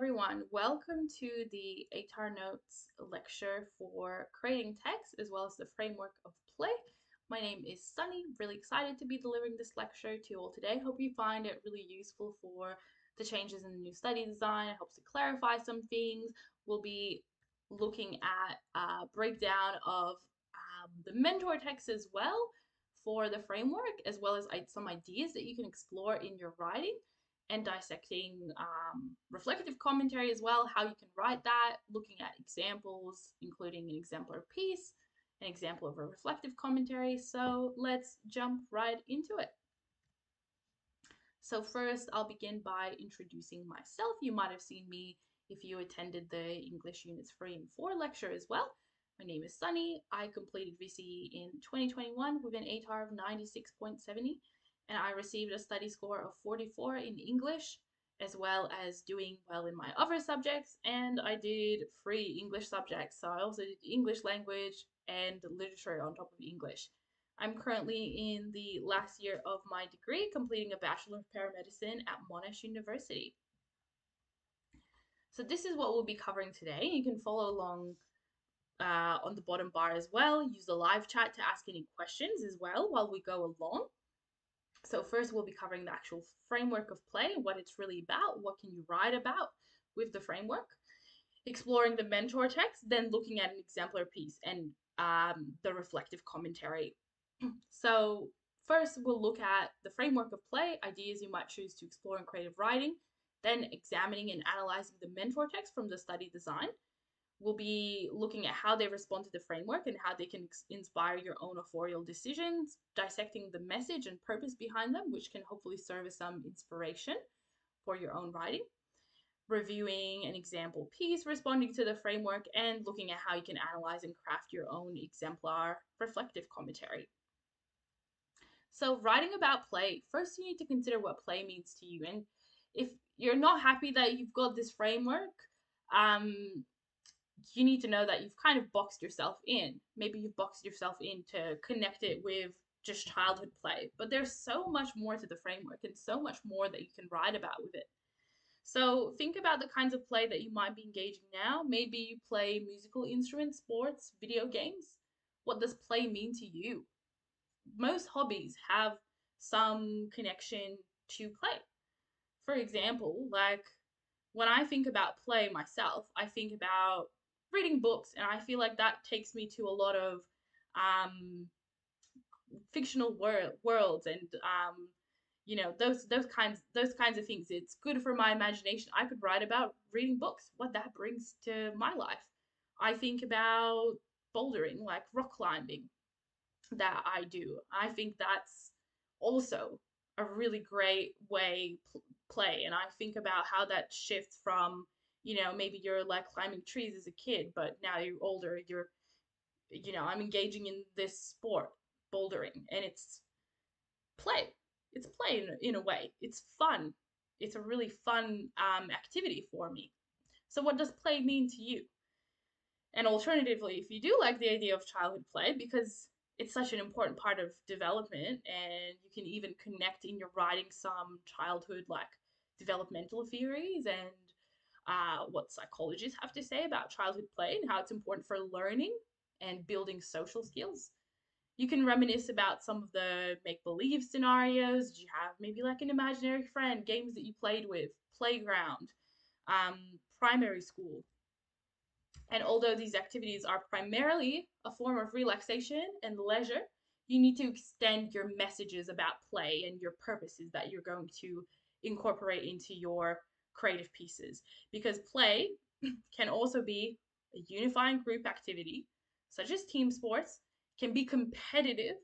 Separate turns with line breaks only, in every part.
everyone. Welcome to the ATAR Notes lecture for creating text as well as the framework of play. My name is Sunny. Really excited to be delivering this lecture to you all today. Hope you find it really useful for the changes in the new study design. It helps to clarify some things. We'll be looking at a breakdown of the mentor text as well for the framework, as well as some ideas that you can explore in your writing, and dissecting reflective commentary as well, how you can write that, looking at examples, including an exemplar piece, an example of a reflective commentary. So let's jump right into it. So first, I'll begin by introducing myself. You might have seen me if you attended the English Units 3 and 4 lecture as well. My name is Sunny. I completed VCE in 2021 with an ATAR of 96.70, and I received a study score of 44 in English, as well as doing well in my other subjects, and I did 3 English subjects. So I also did English language and literature on top of English. I'm currently in the last year of my degree, completing a Bachelor of Paramedicine at Monash University. So this is what we'll be covering today. You can follow along on the bottom bar as well. Use the live chat to ask any questions as well while we go along. So first we'll be covering the actual framework of play, what it's really about, what can you write about with the framework, exploring the mentor text, then looking at an exemplar piece and the reflective commentary. So first we'll look at the framework of play, ideas you might choose to explore in creative writing, then examining and analyzing the mentor text from the study design. We'll be looking at how they respond to the framework and how they can inspire your own authorial decisions, dissecting the message and purpose behind them, which can hopefully serve as some inspiration for your own writing. Reviewing an example piece, responding to the framework, and looking at how you can analyze and craft your own exemplar reflective commentary. So writing about play, first you need to consider what play means to you. And if you're not happy that you've got this framework, you need to know that you've kind of boxed yourself in. Maybe you've boxed yourself in to connect it with just childhood play, but there's so much more to the framework and so much more that you can write about with it. So think about the kinds of play that you might be engaging now. Maybe you play musical instruments, sports, video games. What does play mean to you? Most hobbies have some connection to play. For example, like when I think about play myself, I think about reading books, and I feel like that takes me to a lot of fictional worlds and those kinds of things. It's good for my imagination. I could write about reading books, what that brings to my life. I think about bouldering, like rock climbing, that I do. I think that's also a really great way play, and I think about how that shifts from, maybe you're like climbing trees as a kid, but now you're older, I'm engaging in this sport, bouldering, and it's play. It's play in a way. It's fun. It's a really fun activity for me. So what does play mean to you? And alternatively, if you do like the idea of childhood play, because it's such an important part of development, and you can even connect in your writing some childhood like developmental theories and what psychologists have to say about childhood play and how it's important for learning and building social skills. You can reminisce about some of the make-believe scenarios. Do you have maybe like an imaginary friend, games that you played with, playground, primary school? And although these activities are primarily a form of relaxation and leisure, you need to extend your messages about play and your purposes that you're going to incorporate into your creative pieces. Because play can also be a unifying group activity, such as team sports, can be competitive,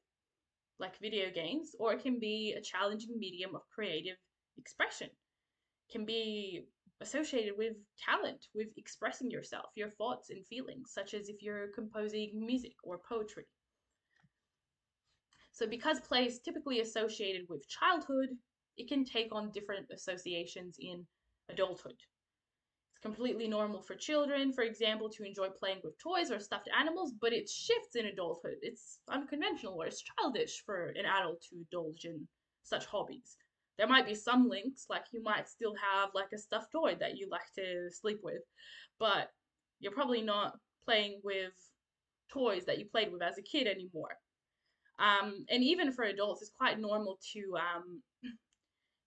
like video games, or it can be a challenging medium of creative expression. It can be associated with talent, with expressing yourself, your thoughts and feelings, such as if you're composing music or poetry. So because play is typically associated with childhood, it can take on different associations in adulthood. It's completely normal for children, for example, to enjoy playing with toys or stuffed animals, but it shifts in adulthood. It's unconventional or it's childish for an adult to indulge in such hobbies. There might be some links, like you might still have like a stuffed toy that you like to sleep with, but you're probably not playing with toys that you played with as a kid anymore. And even for adults, it's quite normal to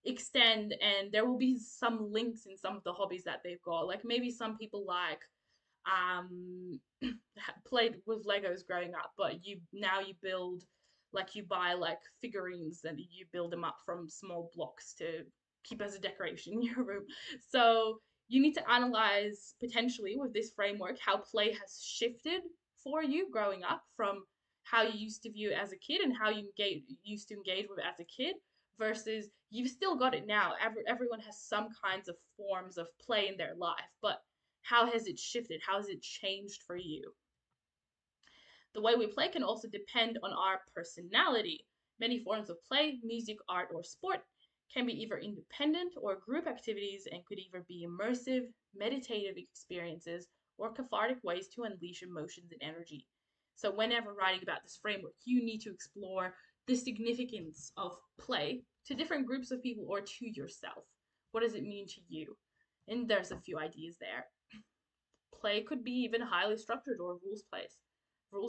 extend, and there will be some links in some of the hobbies that they've got. Like maybe some people like um played with Legos growing up, but you build, like you buy like figurines and you build them up from small blocks to keep as a decoration in your room. So you need to analyze potentially with this framework how play has shifted for you growing up from how you used to view it as a kid and how used to engage with it as a kid versus you've still got it now. Everyone has some kinds of forms of play in their life, but how has it shifted? How has it changed for you? The way we play can also depend on our personality. Many forms of play, music, art, or sport, can be either independent or group activities and could either be immersive, meditative experiences, or cathartic ways to unleash emotions and energy. So, whenever writing about this framework, you need to explore the significance of play to different groups of people or to yourself. What does it mean to you? And there's a few ideas there. Play could be even highly structured or rules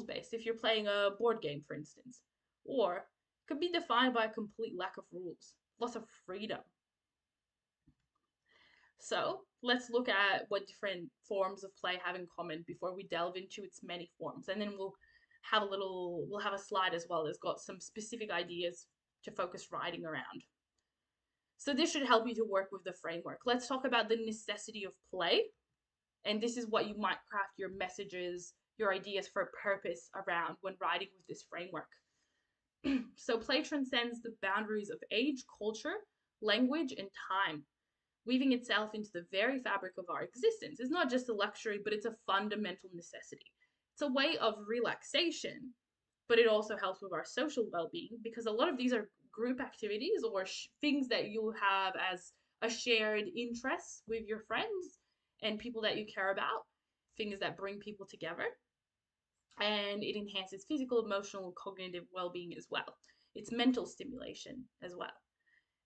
based if you're playing a board game, for instance, or could be defined by a complete lack of rules, lots of freedom. So let's look at what different forms of play have in common before we delve into its many forms, and then we'll have a slide as well that's got some specific ideas to focus writing around. So this should help you to work with the framework. Let's talk about the necessity of play. And this is what you might craft your messages, your ideas for a purpose around when writing with this framework. So play transcends the boundaries of age, culture, language, and time, weaving itself into the very fabric of our existence. It's not just a luxury, but it's a fundamental necessity. It's a way of relaxation, but it also helps with our social well-being because a lot of these are group activities or things that you'll have as a shared interest with your friends and people that you care about, things that bring people together. And it enhances physical, emotional, cognitive well-being as well. It's mental stimulation as well.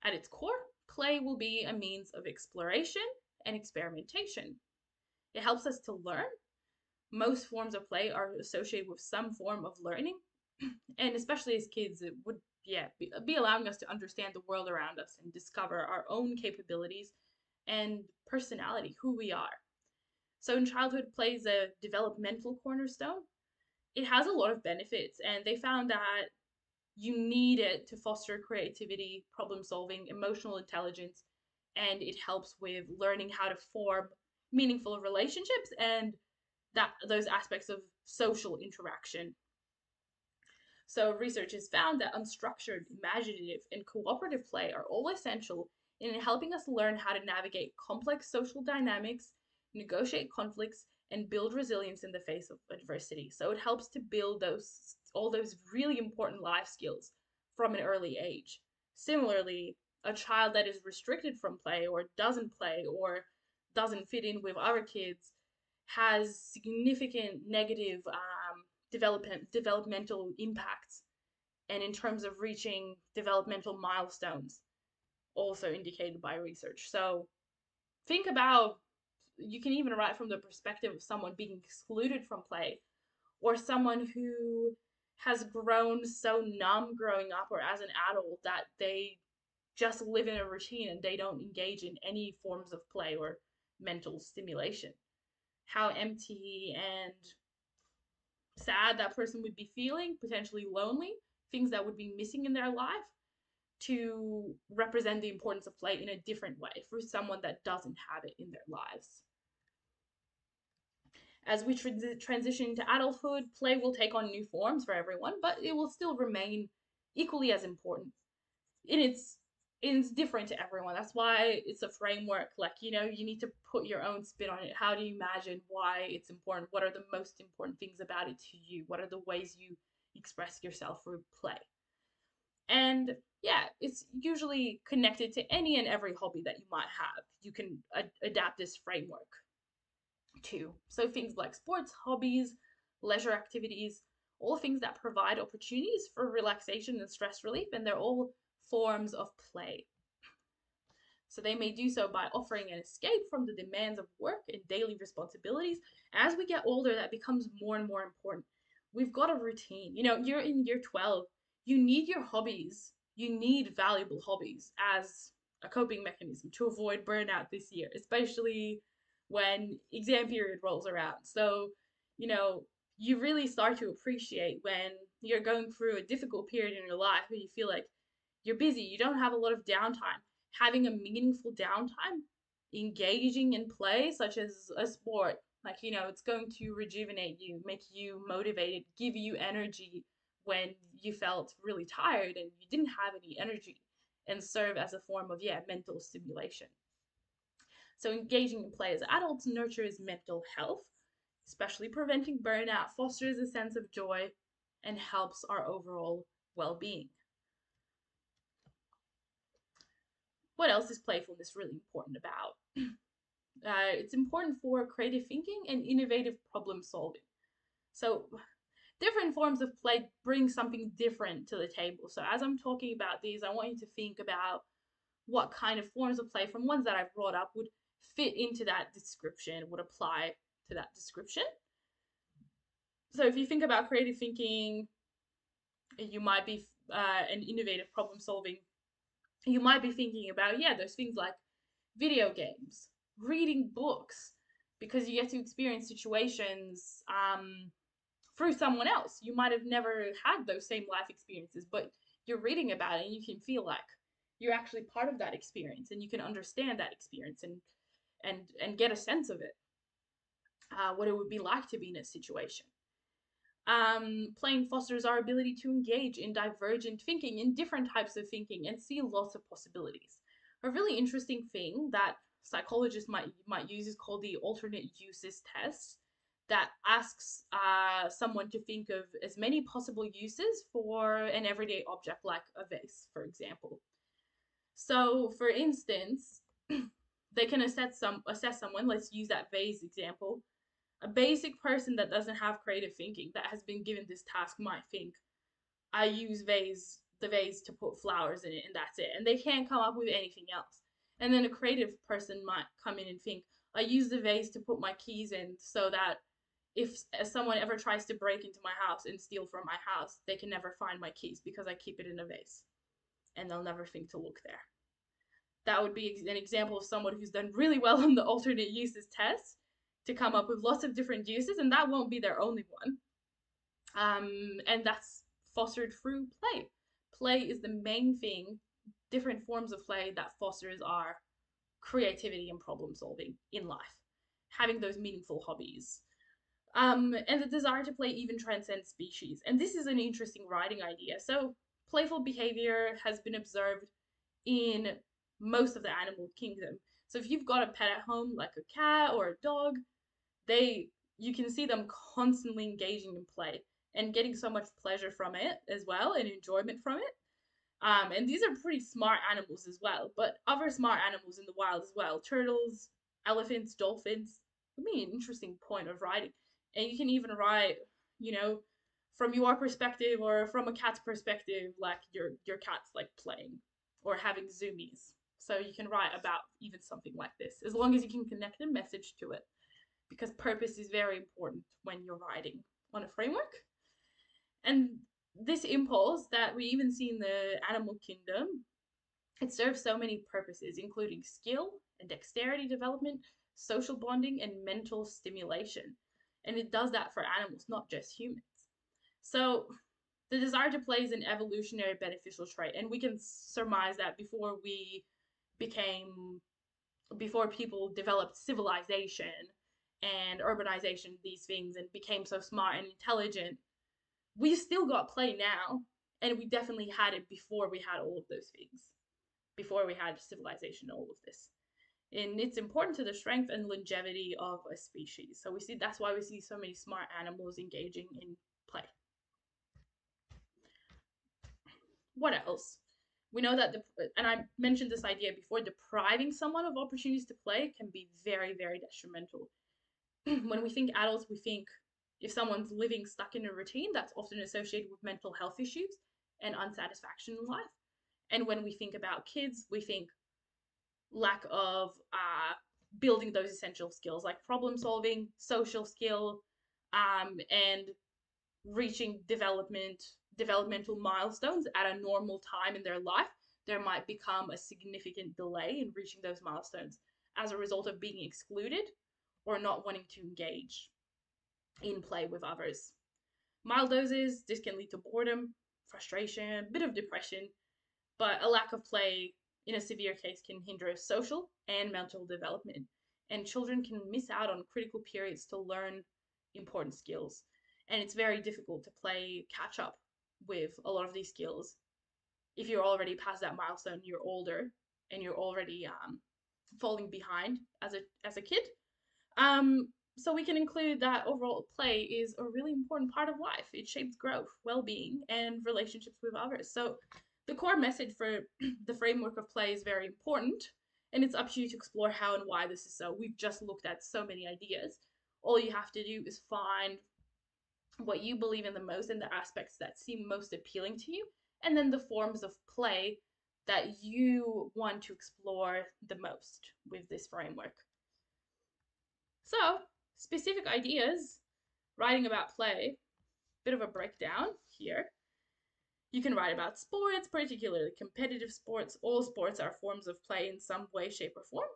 At its core, play will be a means of exploration and experimentation. It helps us to learn. Most forms of play are associated with some form of learning, and especially as kids, it would be allowing us to understand the world around us and discover our own capabilities and personality, who we are. So in childhood, play is a developmental cornerstone. It has a lot of benefits, and they found that you need it to foster creativity, problem solving, emotional intelligence, and it helps with learning how to form meaningful relationships and those aspects of social interaction. So research has found that unstructured, imaginative, and cooperative play are all essential in helping us learn how to navigate complex social dynamics, negotiate conflicts, and build resilience in the face of adversity. So it helps to build all those really important life skills from an early age. Similarly, a child that is restricted from play or doesn't play or doesn't fit in with other kids has significant negative developmental impacts, and in terms of reaching developmental milestones, also indicated by research. So think about, you can even write from the perspective of someone being excluded from play or someone who has grown so numb growing up or as an adult that they just live in a routine and they don't engage in any forms of play or mental stimulation. How empty and sad that person would be feeling, potentially lonely, things that would be missing in their life, to represent the importance of play in a different way for someone that doesn't have it in their lives. As we transition to adulthood, play will take on new forms for everyone, but it will still remain equally as important. And it's different to everyone. That's why it's a framework. Like, you need to put your own spin on it. How do you imagine why it's important? What are the most important things about it to you? What are the ways you express yourself through play? And yeah, it's usually connected to any and every hobby that you might have. You can adapt this framework to. So things like sports, hobbies, leisure activities, all things that provide opportunities for relaxation and stress relief, and they're all forms of play. So they may do so by offering an escape from the demands of work and daily responsibilities. As we get older, that becomes more and more important. We've got a routine. You're in year 12. You need your hobbies. You need valuable hobbies as a coping mechanism to avoid burnout this year, especially when exam period rolls around. So, you know, you really start to appreciate when you're going through a difficult period in your life where you feel like you're busy, you don't have a lot of downtime. Having a meaningful downtime, engaging in play, such as a sport, like, it's going to rejuvenate you, make you motivated, give you energy when you felt really tired and you didn't have any energy, and serve as a form of, mental stimulation. So engaging in play as adults nurtures mental health, especially preventing burnout, fosters a sense of joy, and helps our overall well-being. What else is playfulness really important about? It's important for creative thinking and innovative problem solving. So different forms of play bring something different to the table. So as I'm talking about these, I want you to think about what kind of forms of play from ones that I've brought up would fit into that description, would apply to that description. So if you think about creative thinking, you might be an innovative problem solving. You might be thinking about, those things like video games, reading books, because you get to experience situations through someone else. You might have never had those same life experiences, but you're reading about it and you can feel like you're actually part of that experience and you can understand that experience and get a sense of it, what it would be like to be in a situation. Playing fosters our ability to engage in divergent thinking, in different types of thinking, and see lots of possibilities. A really interesting thing that psychologists might use is called the alternate uses test, that asks someone to think of as many possible uses for an everyday object like a vase, for example. So, for instance, they can assess someone. Let's use that vase example. A basic person that doesn't have creative thinking, that has been given this task, might think, I use the vase to put flowers in it and that's it. And they can't come up with anything else. And then a creative person might come in and think, I use the vase to put my keys in so that if someone ever tries to break into my house and steal from my house, they can never find my keys because I keep it in a vase and they'll never think to look there. That would be an example of someone who's done really well on the alternate uses test to come up with lots of different uses, and that won't be their only one. And that's fostered through play. Play is the main thing, different forms of play that fosters our creativity and problem solving in life, having those meaningful hobbies. And the desire to play even transcends species. And this is an interesting writing idea. So, playful behavior has been observed in most of the animal kingdom. So, if you've got a pet at home, like a cat or a dog, you can see them constantly engaging in play and getting so much pleasure from it as well and enjoyment from it. And these are pretty smart animals as well, but other smart animals in the wild as well. Turtles, elephants, dolphins. Would be an interesting point of writing. And you can even write, you know, from your perspective or from a cat's perspective, like your cat's like playing or having zoomies. So you can write about even something like this, as long as you can connect a message to it, because purpose is very important when you're writing on a framework. And this impulse that we even see in the animal kingdom, it serves so many purposes, including skill and dexterity development, social bonding, and mental stimulation. And it does that for animals, not just humans. So the desire to play is an evolutionary beneficial trait, and we can surmise that became before people developed civilization and urbanization, these things, and became so smart and intelligent, we still got play now, and we definitely had it before we had all of those things, before we had civilization, all of this. And it's important to the strength and longevity of a species. So that's why we see so many smart animals engaging in play. What else? We know that, and I mentioned this idea before, depriving someone of opportunities to play can be very, very detrimental. When we think adults, we think if someone's living stuck in a routine, that's often associated with mental health issues and unsatisfaction in life. And when we think about kids, we think, lack of building those essential skills like problem solving, social skill, and reaching developmental milestones at a normal time in their life, there might become a significant delay in reaching those milestones as a result of being excluded or not wanting to engage in play with others. Mild doses, this can lead to boredom, frustration, a bit of depression, but a lack of play in a severe case can hinder social and mental development, and children can miss out on critical periods to learn important skills. And it's very difficult to play catch up with a lot of these skills if you're already past that milestone, you're older, and you're already falling behind as a kid. So we can include that overall play is a really important part of life. It shapes growth, well-being, and relationships with others. So the core message for the framework of play is very important, and it's up to you to explore how and why this is so. We've just looked at so many ideas. All you have to do is find what you believe in the most and the aspects that seem most appealing to you, and then the forms of play that you want to explore the most with this framework. So, specific ideas, writing about play, bit of a breakdown here. You can write about sports, particularly competitive sports. All sports are forms of play in some way, shape, or form.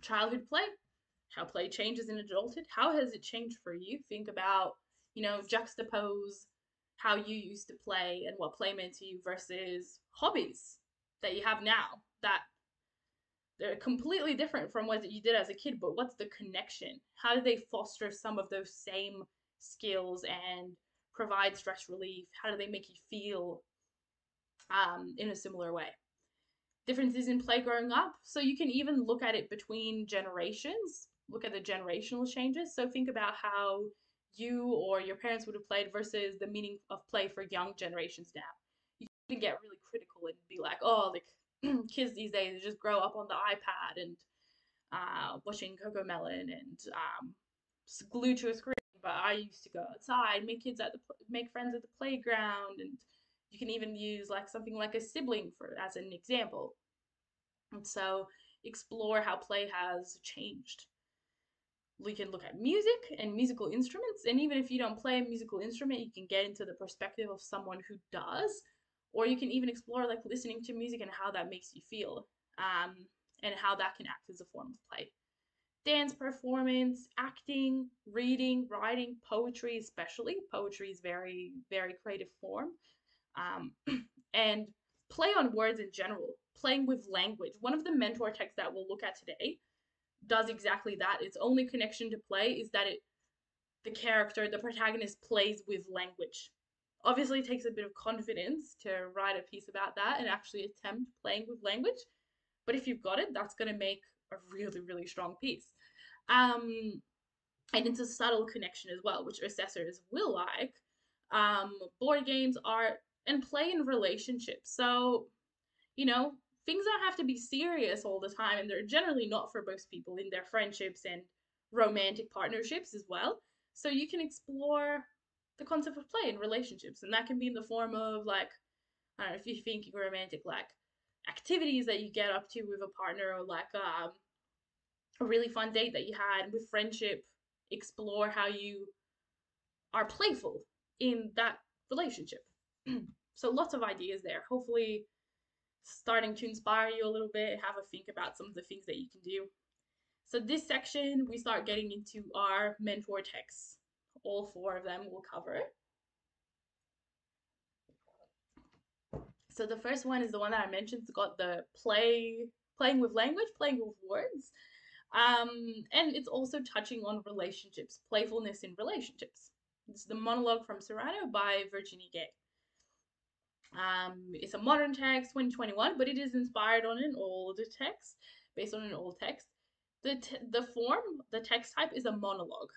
Childhood play, how play changes in adulthood. How has it changed for you? Think about, juxtapose how you used to play and what play meant to you versus hobbies that you have now that they're completely different from what you did as a kid, but what's the connection? How do they foster some of those same skills and provide stress relief? How do they make you feel in a similar way? Differences in play growing up. So you can even look at it between generations, look at the generational changes. So think about how you or your parents would have played versus the meaning of play for young generations now. You can get really critical and be like, oh, like kids these days just grow up on the iPad and watching Coco Melon and glued to a screen. But I used to go outside, make friends at the playground, and you can even use like something like a sibling for as an example. And so explore how play has changed. We can look at music and musical instruments, and even if you don't play a musical instrument, you can get into the perspective of someone who does, or you can even explore like listening to music and how that makes you feel, and how that can act as a form of play. Dance performance, acting, reading, writing, poetry, especially poetry is very, very creative form, and play on words in general, playing with language. One of the mentor texts that we'll look at today does exactly that. Its only connection to play is that the protagonist plays with language. Obviously, it takes a bit of confidence to write a piece about that and actually attempt playing with language. But if you've got it, that's going to make a really, really strong piece. And it's a subtle connection as well, which assessors will like. Board games, art, and play in relationships. So, things don't have to be serious all the time, and they're generally not for most people in their friendships and romantic partnerships as well. So you can explore the concept of play in relationships, and that can be in the form of like, I don't know, if you're thinking romantic, like activities that you get up to with a partner, or like a really fun date that you had. With friendship, explore how you are playful in that relationship. So lots of ideas there. Hopefully starting to inspire you a little bit, have a think about some of the things that you can do. So this section, we start getting into our mentor texts. All four of them we'll cover. So the first one is the one that I mentioned. It's got the playing with language, playing with words. And it's also touching on relationships, playfulness in relationships. It's the monologue from Serrano by Virginie Gay. It's a modern text, 2021, but it is inspired on an old text, based on an old text. The form, the text type is a monologue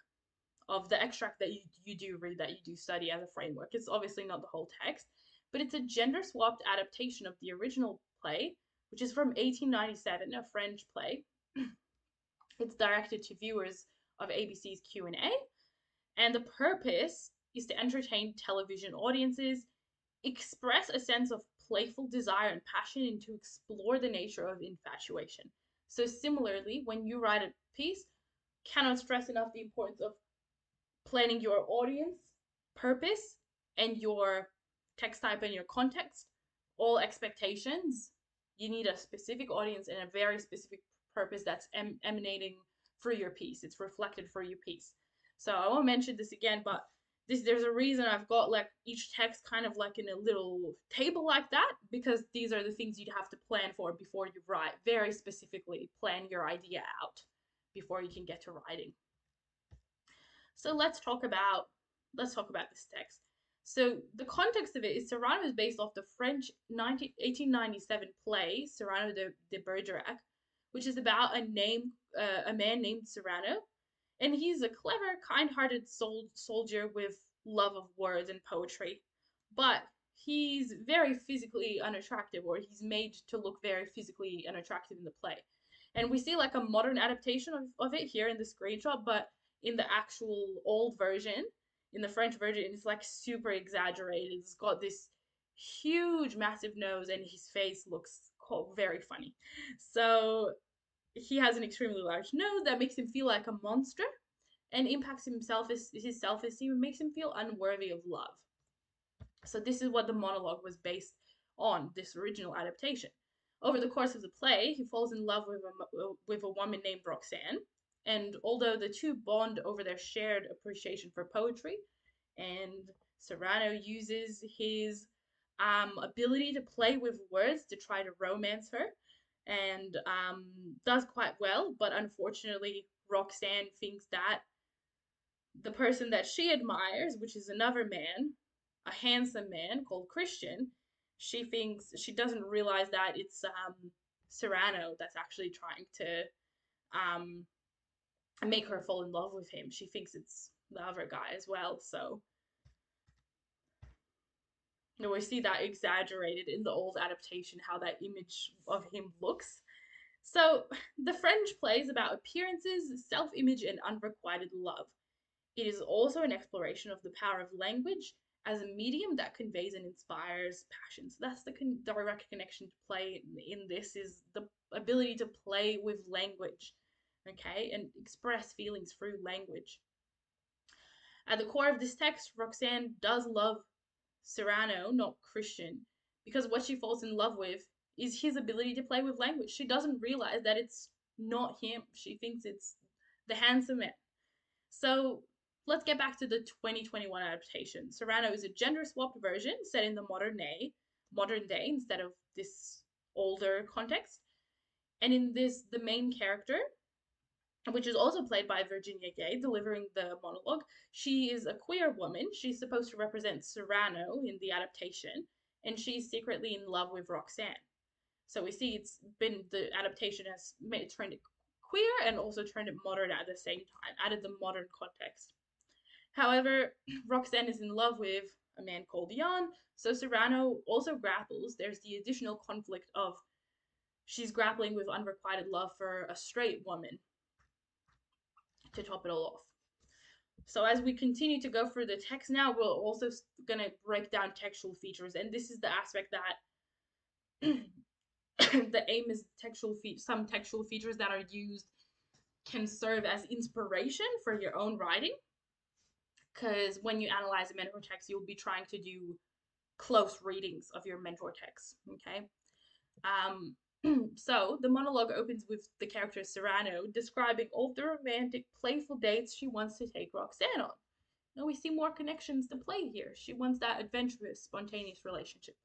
of the extract that you do read, that you do study as a framework. It's obviously not the whole text, but it's a gender-swapped adaptation of the original play, which is from 1897, a French play. It's directed to viewers of ABC's Q&A, and the purpose is to entertain television audiences, express a sense of playful desire and passion and to explore the nature of infatuation. So similarly, when you write a piece, cannot stress enough the importance of planning your audience, purpose, and your text type and your context, all expectations. You need a specific audience and a very specific purpose that's emanating through your piece. It's reflected through your piece. So I won't mention this again, but there's a reason I've got like each text kind of like in a little table like that, because these are the things you'd have to plan for before you write. Very specifically plan your idea out before you can get to writing. So let's talk about this text. So the context of it is Cyrano is based off the French 1897 play Cyrano de Bergerac, which is about a man named Cyrano, and he's a clever, kind-hearted soldier with love of words and poetry, but he's very physically unattractive, or he's made to look very physically unattractive in the play. And we see like a modern adaptation of it here in the screenshot, but in the actual old version, in the French version, it's like super exaggerated. It's got this huge, massive nose, and his face looks very funny. So he has an extremely large nose that makes him feel like a monster and impacts his self-esteem and makes him feel unworthy of love. So this is what the monologue was based on, this original adaptation. Over the course of the play, he falls in love with a woman named Roxanne, and although the two bond over their shared appreciation for poetry, and Cyrano uses his ability to play with words to try to romance her, and does quite well, but unfortunately, Roxanne thinks that the person that she admires, which is another man, a handsome man called Christian, she doesn't realize that it's Cyrano that's actually trying to um, make her fall in love with him. She thinks it's the other guy as well. So you know, we see that exaggerated in the old adaptation, how that image of him looks. So the French play is about appearances, self-image, and unrequited love. It is also an exploration of the power of language as a medium that conveys and inspires passion. So that's the direct connection to play in this, is the ability to play with language, okay, and express feelings through language. At the core of this text, Roxanne does love Cyrano, not Christian, because what she falls in love with is his ability to play with language. She doesn't realize that it's not him. She thinks it's the handsome man. So let's get back to the 2021 adaptation. Cyrano is a gender-swapped version set in the modern day instead of this older context. And in this, the main character, which is also played by Virginia Gay, delivering the monologue, she is a queer woman. She's supposed to represent Cyrano in the adaptation, and she's secretly in love with Roxanne. So we see the adaptation has turned it queer and also turned it modern at the same time, added the modern context. However, Roxanne is in love with a man called Jan, so Cyrano also grapples. There's the additional conflict of she's grappling with unrequited love for a straight woman to top it all off. So as we continue to go through the text now, we're also going to break down textual features, and this is the aspect that the aim is some textual features that are used can serve as inspiration for your own writing, because when you analyze a mentor text, you'll be trying to do close readings of your mentor text, okay? So the monologue opens with the character Cyrano describing all the romantic, playful dates she wants to take Roxanne on. Now we see more connections to play here. She wants that adventurous, spontaneous relationship.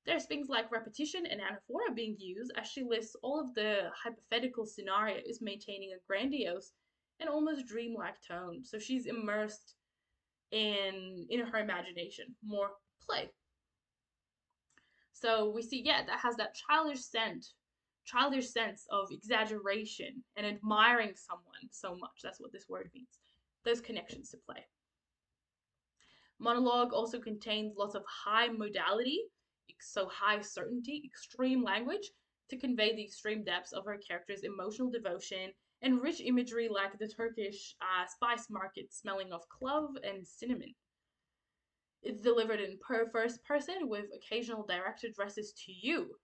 There's things like repetition and anaphora being used as she lists all of the hypothetical scenarios, maintaining a grandiose and almost dreamlike tone. So she's immersed in her imagination, more play. So we see, yeah, that has that childish sense of exaggeration and admiring someone so much. That's what this word means. Those connections to play. Monologue also contains lots of high modality, so high certainty, extreme language to convey the extreme depths of her character's emotional devotion, and rich imagery like the Turkish spice market smelling of clove and cinnamon. It's delivered in first person with occasional direct addresses to you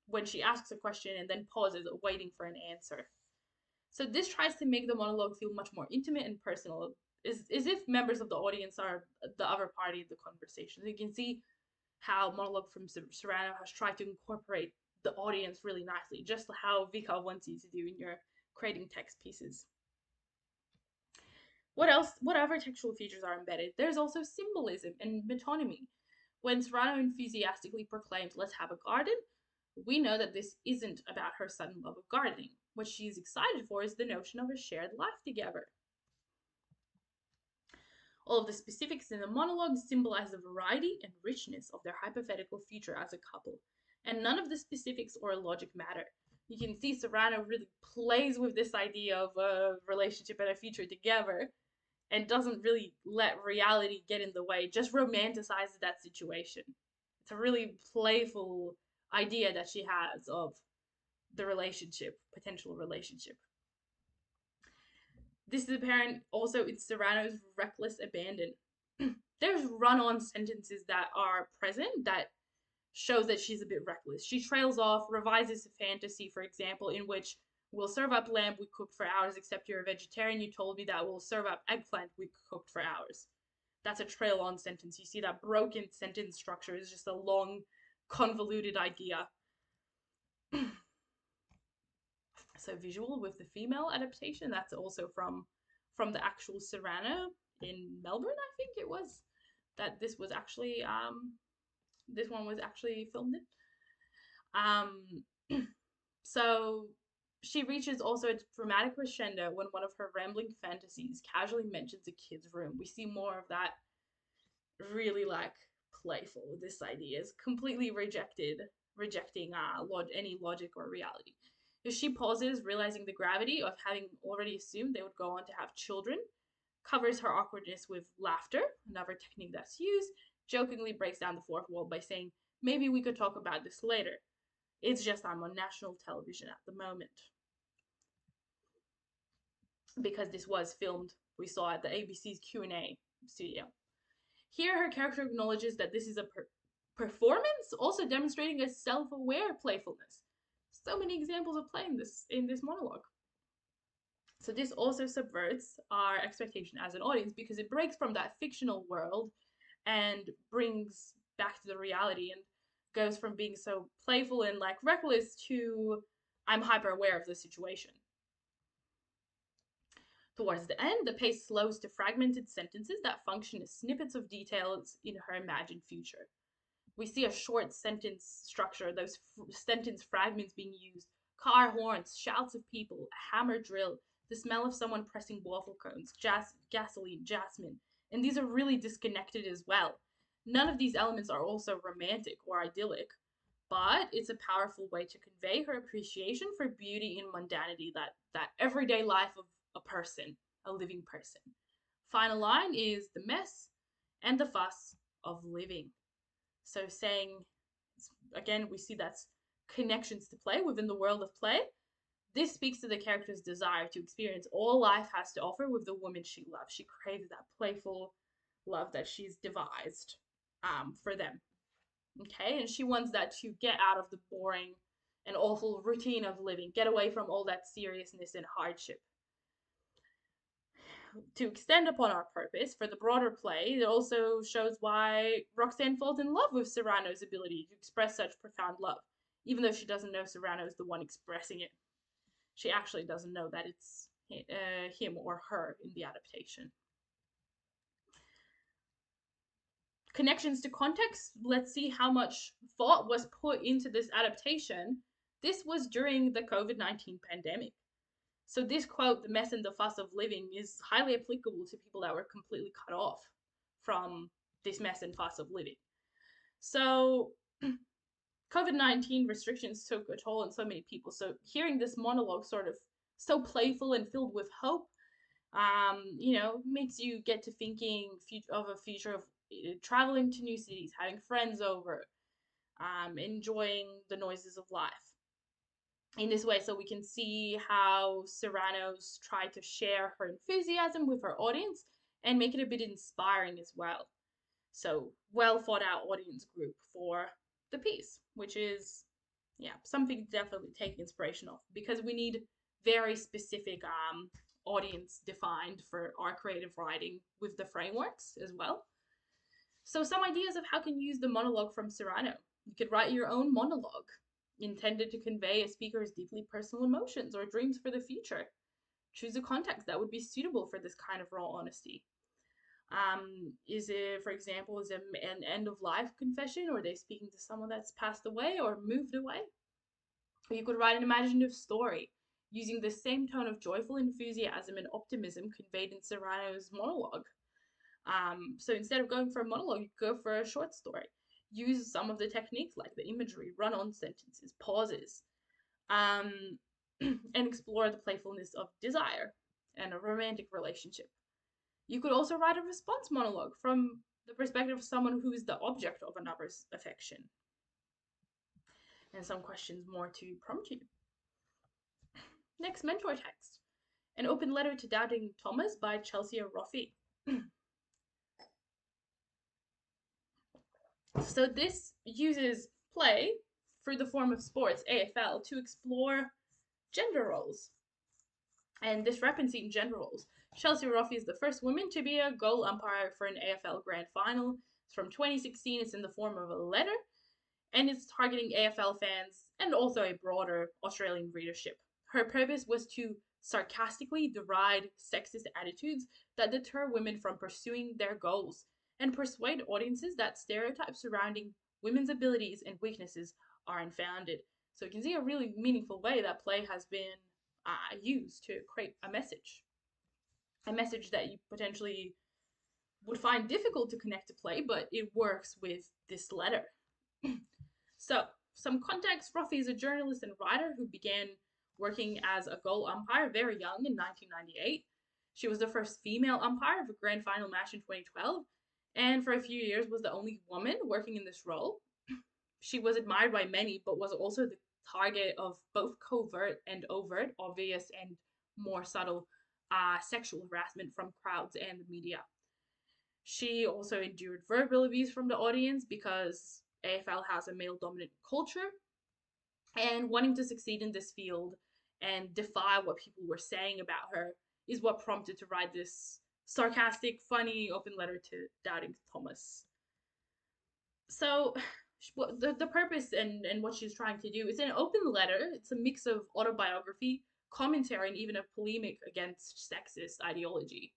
when she asks a question and then pauses, waiting for an answer. So this tries to make the monologue feel much more intimate and personal, as if members of the audience are the other party of the conversation. So you can see how monologue from Serrano has tried to incorporate the audience really nicely, just how Vika wants you to do in your creating text pieces. What else? What other textual features are embedded? There's also symbolism and metonymy. When Serrano enthusiastically proclaims, "Let's have a garden," we know that this isn't about her sudden love of gardening. What she's excited for is the notion of a shared life together. All of the specifics in the monologue symbolize the variety and richness of their hypothetical future as a couple, and none of the specifics or logic matter. You can see Serrano really plays with this idea of a relationship and a future together and doesn't really let reality get in the way, just romanticizes that situation. It's a really playful idea that she has of the relationship, potential relationship. This is apparent also in Serrano's reckless abandon. There's run-on sentences that are present that shows that she's a bit reckless. She trails off, revises a fantasy, for example, in which we'll serve up lamb we cooked for hours, except you're a vegetarian. You told me that we'll serve up eggplant we cooked for hours. That's a trail on sentence. You see that broken sentence structure is just a long, convoluted idea. So visual with the female adaptation, that's also from the actual Serrano in Melbourne, I think it was, that this was actually this one was actually filmed in. So she reaches also a dramatic crescendo when one of her rambling fantasies casually mentions a kid's room. We see more of that really like playful. This idea is completely rejecting any logic or reality. If she pauses, realizing the gravity of having already assumed they would go on to have children, covers her awkwardness with laughter, another technique that's used, jokingly breaks down the fourth wall by saying, "Maybe we could talk about this later. It's just I'm on national television at the moment." Because this was filmed, we saw at the ABC's Q&A studio. Here, her character acknowledges that this is a performance, also demonstrating a self-aware playfulness. So many examples of playing this in this monologue. So this also subverts our expectation as an audience because it breaks from that fictional world and brings back to the reality and goes from being so playful and like reckless to I'm hyper aware of the situation. Towards the end, the pace slows to fragmented sentences that function as snippets of details in her imagined future. We see a short sentence structure, those sentence fragments being used, car horns, shouts of people, a hammer drill, the smell of someone pressing waffle cones, gasoline, jasmine, and these are really disconnected as well. None of these elements are also romantic or idyllic, but it's a powerful way to convey her appreciation for beauty in mundanity, that everyday life of a person, a living person. Final line is the mess and the fuss of living. So saying, again, we see that's connections to play within the world of play. This speaks to the character's desire to experience all life has to offer with the woman she loves. She craves that playful love that she's devised for them. Okay, and she wants that to get out of the boring and awful routine of living, get away from all that seriousness and hardship. To extend upon our purpose for the broader play, it also shows why Roxanne falls in love with Serrano's ability to express such profound love, even though she doesn't know Serrano is the one expressing it. She actually doesn't know that it's him or her in the adaptation. Connections to context. Let's see how much thought was put into this adaptation. This was during the COVID-19 pandemic. So this quote, "the mess and the fuss of living," is highly applicable to people that were completely cut off from this mess and fuss of living. So COVID-19 restrictions took a toll on so many people. So hearing this monologue sort of so playful and filled with hope, makes you get to thinking of a future of traveling to new cities, having friends over, enjoying the noises of life in this way. So we can see how Serrano's tried to share her enthusiasm with her audience and make it a bit inspiring as well. So, well thought out audience group for the piece, which is, yeah, something to definitely take inspiration off, because we need very specific audience defined for our creative writing with the frameworks as well. So, some ideas of how can you use the monologue from Cyrano. You could write your own monologue intended to convey a speaker's deeply personal emotions or dreams for the future. Choose a context that would be suitable for this kind of raw honesty. Is it, for example, is it an end of life confession, or are they speaking to someone that's passed away or moved away? Or you could write an imaginative story using the same tone of joyful enthusiasm and optimism conveyed in Serrano's monologue. So instead of going for a monologue, you go for a short story. Use some of the techniques like the imagery, run on sentences, pauses, um, and explore the playfulness of desire and a romantic relationship. You could also write a response monologue from the perspective of someone who is the object of another's affection. And some questions more to prompt you. Next, mentor text. An open letter to doubting Thomas by Chelsea Roffey. So this uses play through the form of sports, AFL, to explore gender roles and discrepancy in gender roles. Chelsea Roffey is the first woman to be a goal umpire for an AFL grand final. It's from 2016. It's in the form of a letter, and it's targeting AFL fans and also a broader Australian readership. Her purpose was to sarcastically deride sexist attitudes that deter women from pursuing their goals and persuade audiences that stereotypes surrounding women's abilities and weaknesses are unfounded. So you can see a really meaningful way that play has been used to create a message that you potentially would find difficult to connect to play, but it works with this letter. So, some context. Roffey is a journalist and writer who began working as a goal umpire very young in 1998. She was the first female umpire of a grand final match in 2012, and for a few years was the only woman working in this role. She was admired by many, but was also the target of both covert and overt, obvious and more subtle sexual harassment from crowds and the media. She also endured verbal abuse from the audience because AFL has a male dominant culture, and wanting to succeed in this field and defy what people were saying about her is what prompted to write this sarcastic, funny, open letter to doubting Thomas. So, the purpose and what she's trying to do is an open letter. It's a mix of autobiography, commentary, and even a polemic against sexist ideology.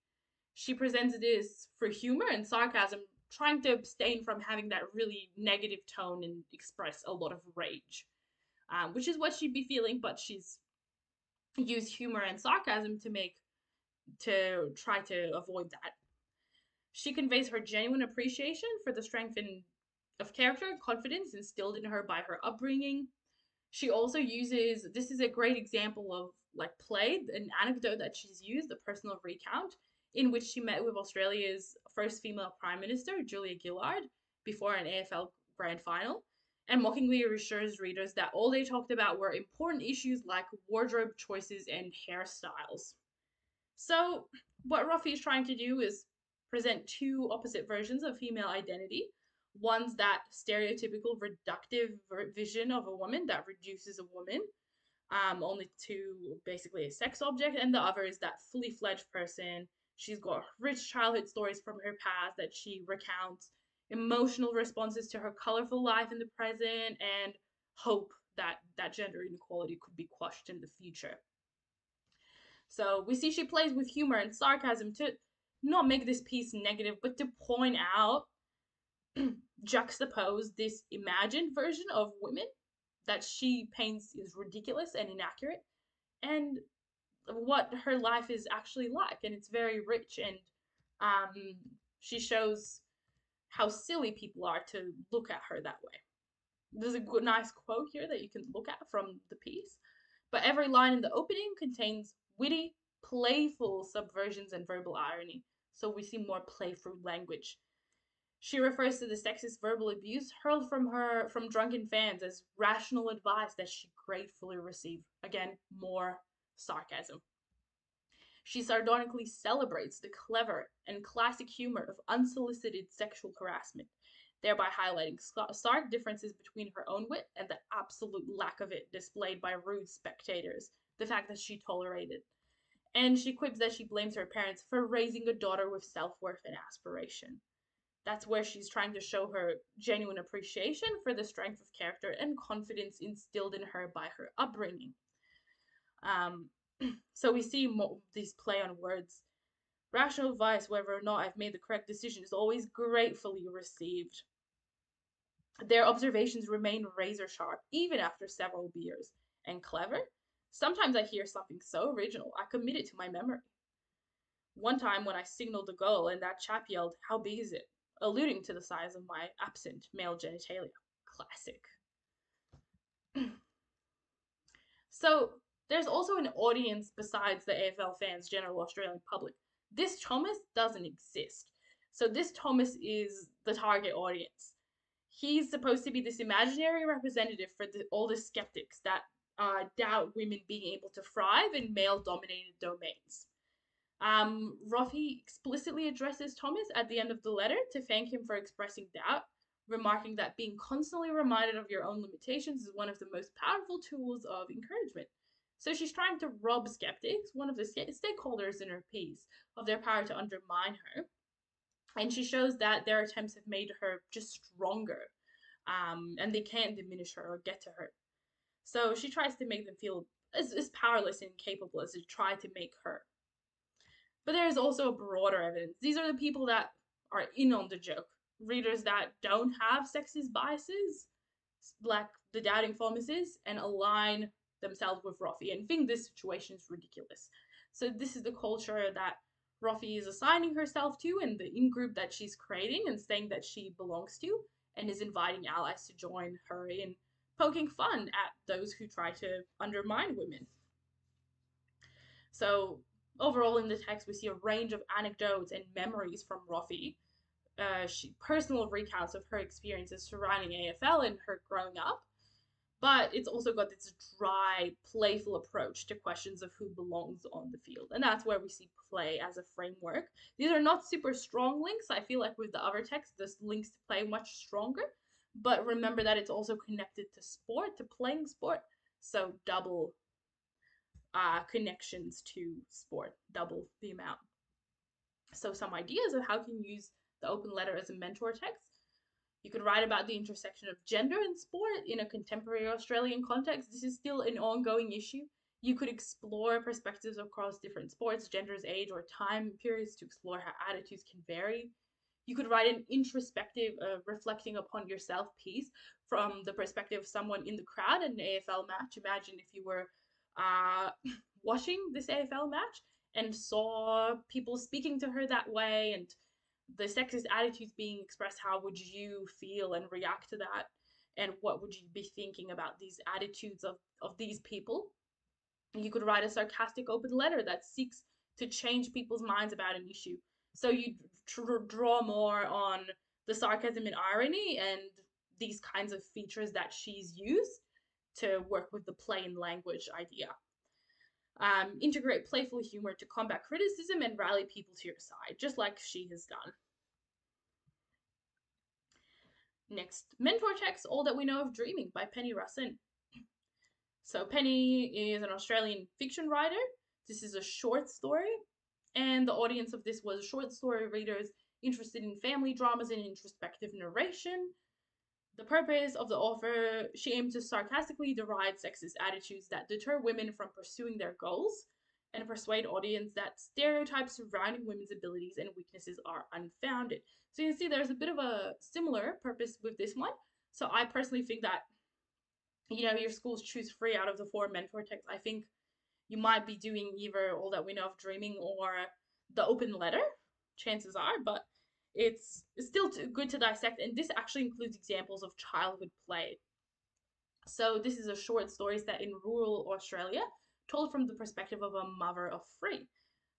She presents this for humor and sarcasm, trying to abstain from having that really negative tone and express a lot of rage, which is what she'd be feeling, but she's used humor and sarcasm to try to avoid that. She conveys her genuine appreciation for the strength of character and confidence instilled in her by her upbringing. She also uses, this is a great example of like play, an anecdote that she's used, a personal recount, in which she met with Australia's first female Prime Minister, Julia Gillard, before an AFL grand final, and mockingly assures readers that all they talked about were important issues like wardrobe choices and hairstyles. So, what Roffey is trying to do is present two opposite versions of female identity. One's that stereotypical reductive vision of a woman that reduces a woman only to basically a sex object, and the other is that fully fledged person. She's got rich childhood stories from her past that she recounts, emotional responses to her colorful life in the present, and hope that gender inequality could be quashed in the future. So we see she plays with humor and sarcasm to not make this piece negative, but to point out, juxtapose this imagined version of women that she paints is ridiculous and inaccurate, and what her life is actually like. And it's very rich, and she shows how silly people are to look at her that way. There's a good, nice quote here that you can look at from the piece. But every line in the opening contains witty, playful subversions and verbal irony. So we see more playful language. She refers to the sexist verbal abuse hurled from drunken fans as rational advice that she gratefully received. Again, more sarcasm. She sardonically celebrates the clever and classic humor of unsolicited sexual harassment, thereby highlighting stark differences between her own wit and the absolute lack of it displayed by rude spectators, the fact that she tolerated. And she quips that she blames her parents for raising a daughter with self worth and aspiration. That's where she's trying to show her genuine appreciation for the strength of character and confidence instilled in her by her upbringing. Um, so we see these play on words. Rational advice, whether or not I've made the correct decision, is always gratefully received. Their observations remain razor sharp even after several beers. And clever? Sometimes I hear something so original, I commit it to my memory. One time when I signaled a goal and that chap yelled, "How big is it?" alluding to the size of my absent male genitalia. Classic. So there's also an audience besides the AFL fans, general Australian public. This Thomas doesn't exist. So this Thomas is the target audience. He's supposed to be this imaginary representative for all the skeptics that doubt women being able to thrive in male-dominated domains. Ruffy explicitly addresses Thomas at the end of the letter to thank him for expressing doubt, remarking that being constantly reminded of your own limitations is one of the most powerful tools of encouragement. So she's trying to rob skeptics, one of the stakeholders in her piece, of their power to undermine her. And she shows that their attempts have made her just stronger, and they can't diminish her or get to her. So she tries to make them feel as powerless and incapable as they try to make her. But there is also broader evidence. These are the people that are in on the joke. Readers that don't have sexist biases, like the doubting Thomases, and align themselves with Ruffy and think this situation is ridiculous. So this is the culture that Ruffy is assigning herself to and the in-group that she's creating and saying that she belongs to, and is inviting allies to join her in poking fun at those who try to undermine women. So overall in the text, we see a range of anecdotes and memories from Ruffy. Personal recounts of her experiences surrounding AFL and her growing up. But it's also got this dry, playful approach to questions of who belongs on the field. And that's where we see play as a framework. These are not super strong links. I feel like with the other text, the links to play much stronger. But remember that it's also connected to sport, to playing sport. So double connections to sport, double the amount. So some ideas of how you can use the open letter as a mentor text. You could write about the intersection of gender and sport in a contemporary Australian context. This is still an ongoing issue. You could explore perspectives across different sports, genders, age, or time periods to explore how attitudes can vary. You could write an introspective, reflecting upon yourself piece from the perspective of someone in the crowd at an AFL match. Imagine if you were watching this AFL match and saw people speaking to her that way and the sexist attitudes being expressed. How would you feel and react to that? And what would you be thinking about these attitudes of these people? You could write a sarcastic open letter that seeks to change people's minds about an issue. So you draw more on the sarcasm and irony and these kinds of features that she's used to work with the plain language idea. Integrate playful humor to combat criticism and rally people to your side, just like she has done. Next, mentor text, All That We Know of Dreaming by Penny Russin. So Penny is an Australian fiction writer. This is a short story, and the audience of this was short story readers interested in family dramas and introspective narration. The purpose of the author, she aimed to sarcastically deride sexist attitudes that deter women from pursuing their goals and persuade audience that stereotypes surrounding women's abilities and weaknesses are unfounded. So you can see there's a bit of a similar purpose with this one. So I personally think that, your schools choose free out of the 4 mentor texts. I think you might be doing either All That We Know of Dreaming or the open letter, chances are, but it's still good to dissect, and this actually includes examples of childhood play. So this is a short story set in rural Australia, told from the perspective of a mother of 3.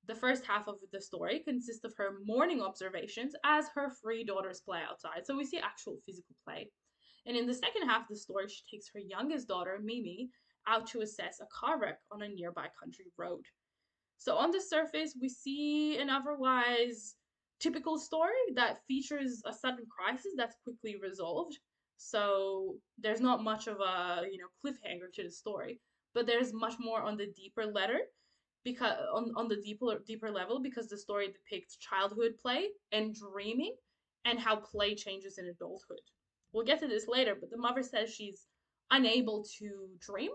The first half of the story consists of her morning observations as her 3 daughters play outside, so we see actual physical play. And in the second half of the story, she takes her youngest daughter, Mimi, out to assess a car wreck on a nearby country road. So on the surface, we see an otherwise typical story that features a sudden crisis that's quickly resolved. So there's not much of a, cliffhanger to the story, but there's much more on the deeper letter because on the deeper level, because the story depicts childhood play and dreaming and how play changes in adulthood. We'll get to this later, but the mother says she's unable to dream,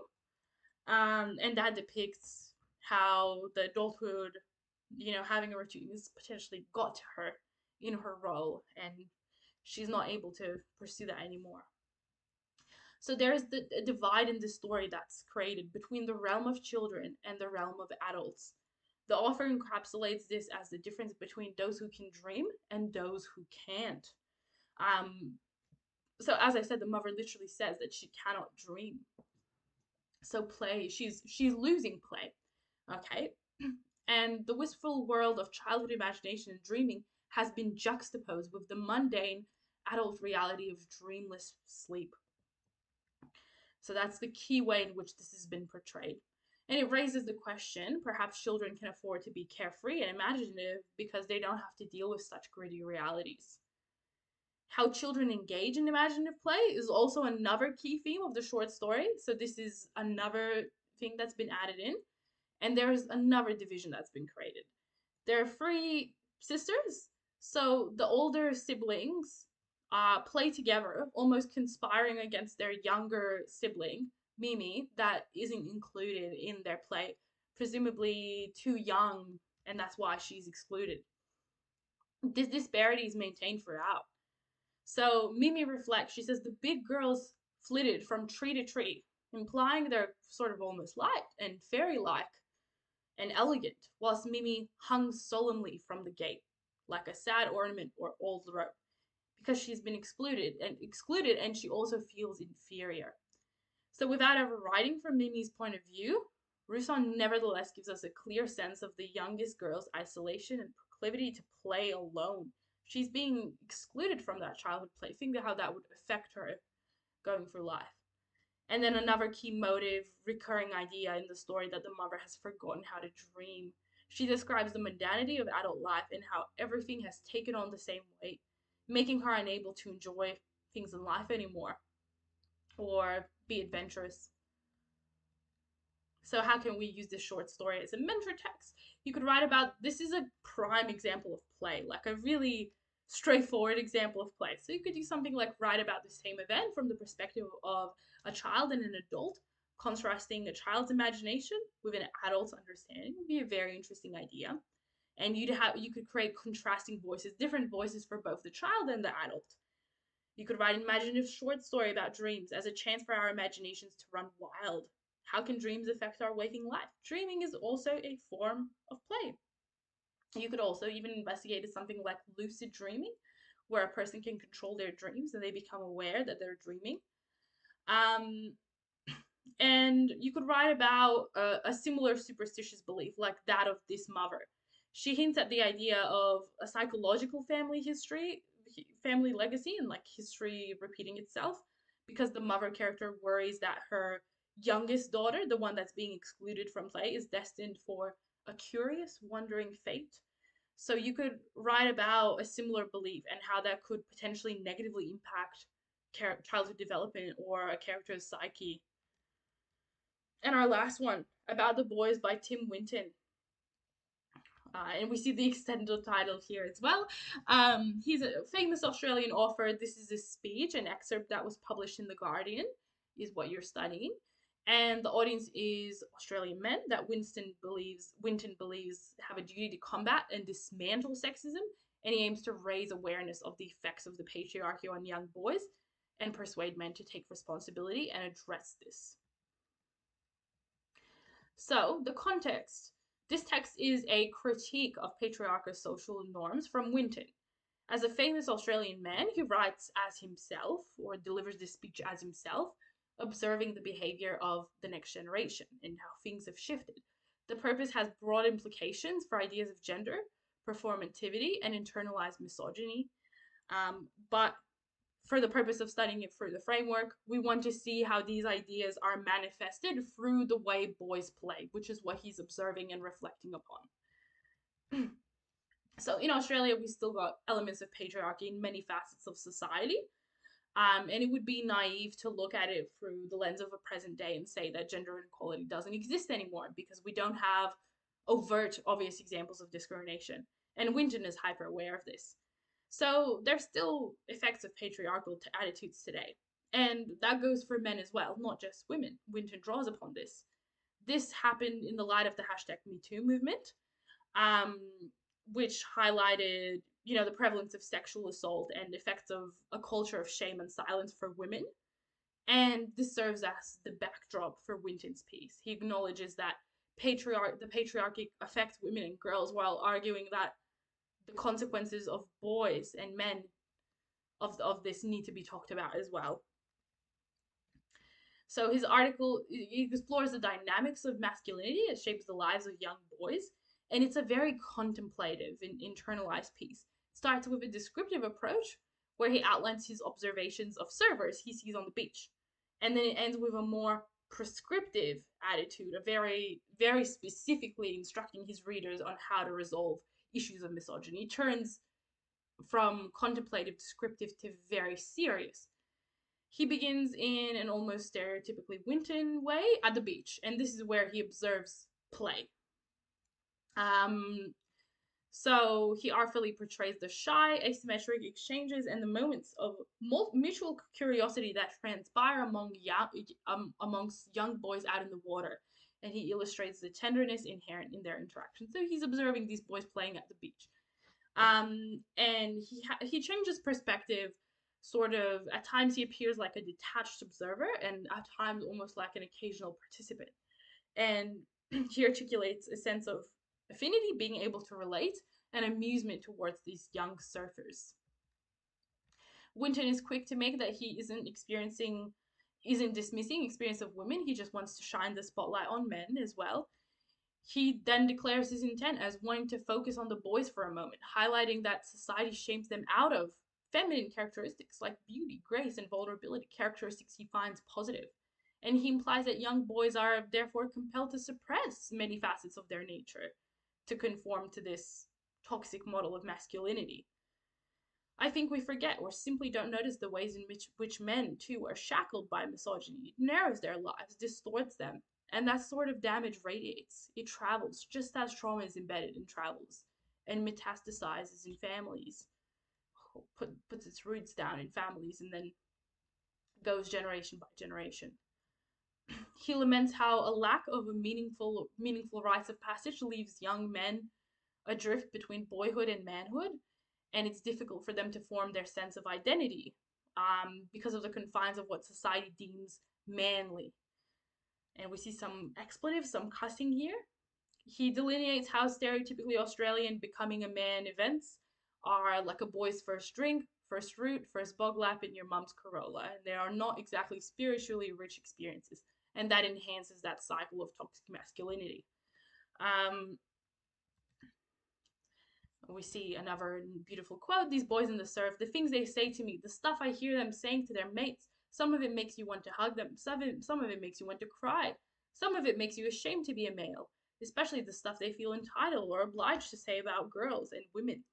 and that depicts how the adulthood, having a routine has potentially got to her in her role, and she's not able to pursue that anymore. So there's the divide in the story that's created between the realm of children and the realm of adults. The author encapsulates this as the difference between those who can dream and those who can't. Um, so as I said, the mother literally says that she cannot dream. So play, she's losing play. Okay? And the wistful world of childhood imagination and dreaming has been juxtaposed with the mundane adult reality of dreamless sleep. So that's the key way in which this has been portrayed. And it raises the question, perhaps children can afford to be carefree and imaginative because they don't have to deal with such gritty realities. How children engage in imaginative play is also another key theme of the short story. So this is another thing that's been added in. And there's another division that's been created. There are three sisters. So the older siblings play together, almost conspiring against their younger sibling, Mimi, that isn't included in their play, presumably too young, and that's why she's excluded. This disparity is maintained throughout. So Mimi reflects, she says, the big girls flitted from tree to tree, implying they're sort of almost light and fairy like and elegant, whilst Mimi hung solemnly from the gate, like a sad ornament or old rope, because she's been excluded and she also feels inferior. So without ever writing from Mimi's point of view, Rousseau nevertheless gives us a clear sense of the youngest girl's isolation and proclivity to play alone. She's being excluded from that childhood play. Think of how that would affect her going through life. And then another key motive, recurring idea in the story, that the mother has forgotten how to dream. She describes the mundanity of adult life and how everything has taken on the same weight, making her unable to enjoy things in life anymore or be adventurous. So how can we use this short story as a mentor text? You could write about, this is a prime example of play, like a really straightforward example of play. So you could do something like write about the same event from the perspective of a child and an adult, contrasting a child's imagination with an adult's understanding would be a very interesting idea. And you could create contrasting voices, different voices for both the child and the adult. You could write an imaginative short story about dreams as a chance for our imaginations to run wild. How can dreams affect our waking life? Dreaming is also a form of play. You could also even investigate something like lucid dreaming, where a person can control their dreams and they become aware that they're dreaming. And you could write about a similar superstitious belief like that of this mother. She hints at the idea of a psychological family history, family legacy, and like history repeating itself, because the mother character worries that her youngest daughter, the one that's being excluded from play, is destined for a curious, wandering fate. So you could write about a similar belief and how that could potentially negatively impact childhood development or a character's psyche. And our last one, About the Boys by Tim Winton. And we see the extended title here as well. He's a famous Australian author. This is a speech, an excerpt that was published in The Guardian, is what you're studying. And the audience is Australian men that Winton believes have a duty to combat and dismantle sexism, and he aims to raise awareness of the effects of the patriarchy on young boys and persuade men to take responsibility and address this. So, the context. This text is a critique of patriarchal social norms from Winton. As a famous Australian man who writes as himself, or delivers this speech as himself, observing the behavior of the next generation and how things have shifted. The purpose has broad implications for ideas of gender, performativity, and internalized misogyny. But for the purpose of studying it through the framework, we want to see how these ideas are manifested through the way boys play, which is what he's observing and reflecting upon. So in Australia, we still got elements of patriarchy in many facets of society. And it would be naive to look at it through the lens of a present day and say that gender inequality doesn't exist anymore because we don't have overt, obvious examples of discrimination. And Winton is hyper aware of this. So there's still effects of patriarchal attitudes today. And that goes for men as well, not just women. Winton draws upon this. This happened in the light of the hashtag #MeToo movement, um, which highlighted, the prevalence of sexual assault and effects of a culture of shame and silence for women. And this serves as the backdrop for Winton's piece. He acknowledges that the patriarchy affects women and girls while arguing that the consequences of boys and men of this need to be talked about as well. So his article explores the dynamics of masculinity. It shapes the lives of young boys, and it's a very contemplative and internalized piece. It starts with a descriptive approach where he outlines his observations of surfers he sees on the beach, and then it ends with a more prescriptive attitude, a very, very specifically instructing his readers on how to resolve issues of misogyny. It turns from contemplative descriptive to very serious. He begins in an almost stereotypically Winton way at the beach, and this is where he observes play. So he artfully portrays the shy, asymmetric exchanges and the moments of mutual curiosity that transpire amongst young boys out in the water, and he illustrates the tenderness inherent in their interaction. So he's observing these boys playing at the beach, and he changes perspective. Sort of, at times he appears like a detached observer, and at times almost like an occasional participant. And he articulates a sense of affinity, being able to relate, and amusement towards these young surfers. Winton is quick to make that he isn't dismissing experience of women. He just wants to shine the spotlight on men as well. He then declares his intent as wanting to focus on the boys for a moment, highlighting that society shames them out of feminine characteristics like beauty, grace, and vulnerability, characteristics he finds positive. And he implies that young boys are therefore compelled to suppress many facets of their nature to conform to this toxic model of masculinity. I think we forget or simply don't notice the ways in which men, too, are shackled by misogyny. It narrows their lives, distorts them, and that sort of damage radiates. It travels, just as trauma is embedded and travels, and metastasizes in families, puts its roots down in families, and then goes generation by generation. He laments how a lack of a meaningful rites of passage leaves young men adrift between boyhood and manhood, and it's difficult for them to form their sense of identity because of the confines of what society deems manly. And we see some expletives, some cussing here. He delineates how stereotypically Australian becoming a man events are like a boy's first drink, first root, first bog lap in your mum's Corolla, and they are not exactly spiritually rich experiences, and that enhances that cycle of toxic masculinity. We see another beautiful quote: "These boys in the surf, the things they say to me, the stuff I hear them saying to their mates, some of it makes you want to hug them, some of it makes you want to cry, some of it makes you ashamed to be a male, especially the stuff they feel entitled or obliged to say about girls and women."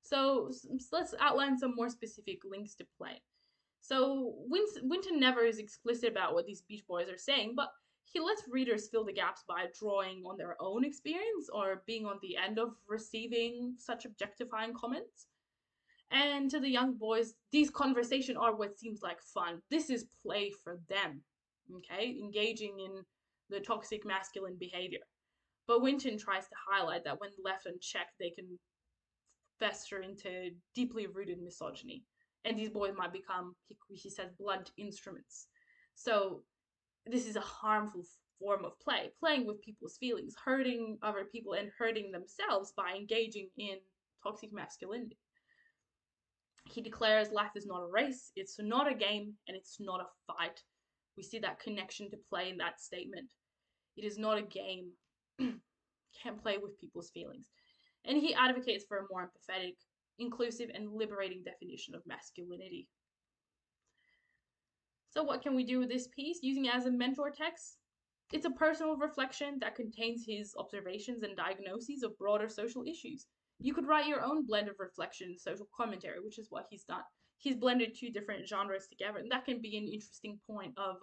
So let's outline some more specific links to play. So Winton never is explicit about what these Beach Boys are saying, but he lets readers fill the gaps by drawing on their own experience or being on the end of receiving such objectifying comments. And to the young boys, these conversations are what seems like fun. This is play for them, okay? Engaging in the toxic masculine behavior. But Winton tries to highlight that when left unchecked, they can fester into deeply rooted misogyny. And these boys might become, he says, blunt instruments. So this is a harmful form of play, playing with people's feelings, hurting other people and hurting themselves by engaging in toxic masculinity. He declares life is not a race, it's not a game, and it's not a fight. We see that connection to play in that statement. It is not a game. Can't play with people's feelings. And he advocates for a more empathetic inclusive, and liberating definition of masculinity. So what can we do with this piece? Using it as a mentor text, it's a personal reflection that contains his observations and diagnoses of broader social issues. You could write your own blend of reflection and social commentary, which is what he's done. He's blended two different genres together, and that can be an interesting point of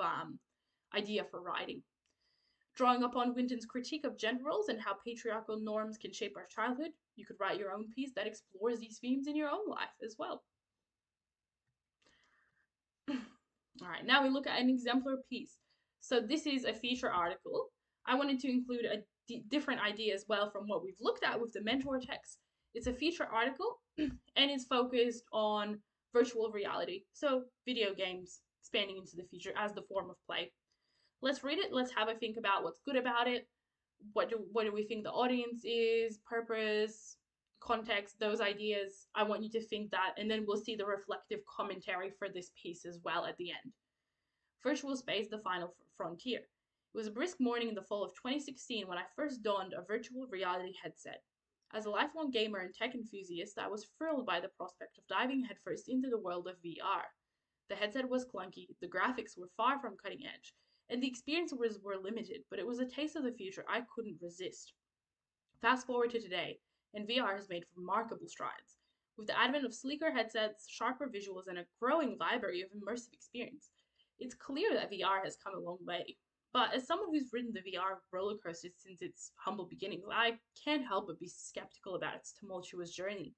idea for writing. Drawing upon Winton's critique of gender roles and how patriarchal norms can shape our childhood, you could write your own piece that explores these themes in your own life as well. All right, now we look at an exemplar piece. So this is a feature article. I wanted to include a different idea as well from what we've looked at with the mentor text. It's a feature article and it's focused on virtual reality. So video games expanding into the future as the form of play. Let's read it. Let's have a think about what's good about it. What do we think the audience is, purpose, context, those ideas. I want you to think that, and then we'll see the reflective commentary for this piece as well at the end. Virtual space, the final frontier. It was a brisk morning in the fall of 2016 when I first donned a virtual reality headset. As a lifelong gamer and tech enthusiast, I was thrilled by the prospect of diving headfirst into the world of VR. The headset was clunky, the graphics were far from cutting edge, and the experiences were limited, but it was a taste of the future I couldn't resist. Fast forward to today, and VR has made remarkable strides. With the advent of sleeker headsets, sharper visuals, and a growing library of immersive experience, it's clear that VR has come a long way. But as someone who's ridden the VR roller coaster since its humble beginnings, I can't help but be skeptical about its tumultuous journey.